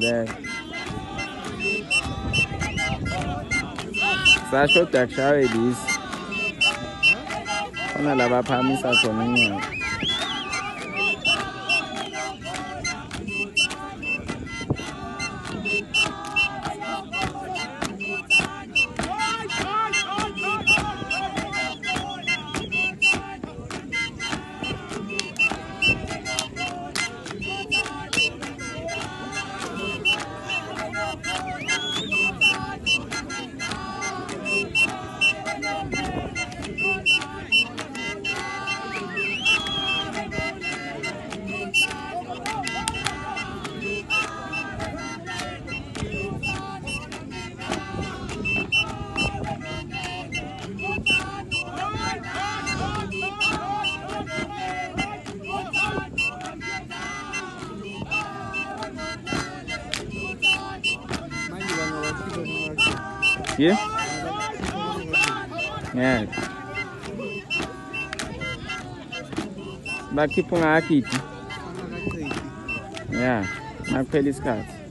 leyo. Sashoda kushawe lisi. Khona la baphamisa khona inyama. Yeah? Yeah. Bakhipha ungakhithi. Yeah. Nakuphela isikhathi.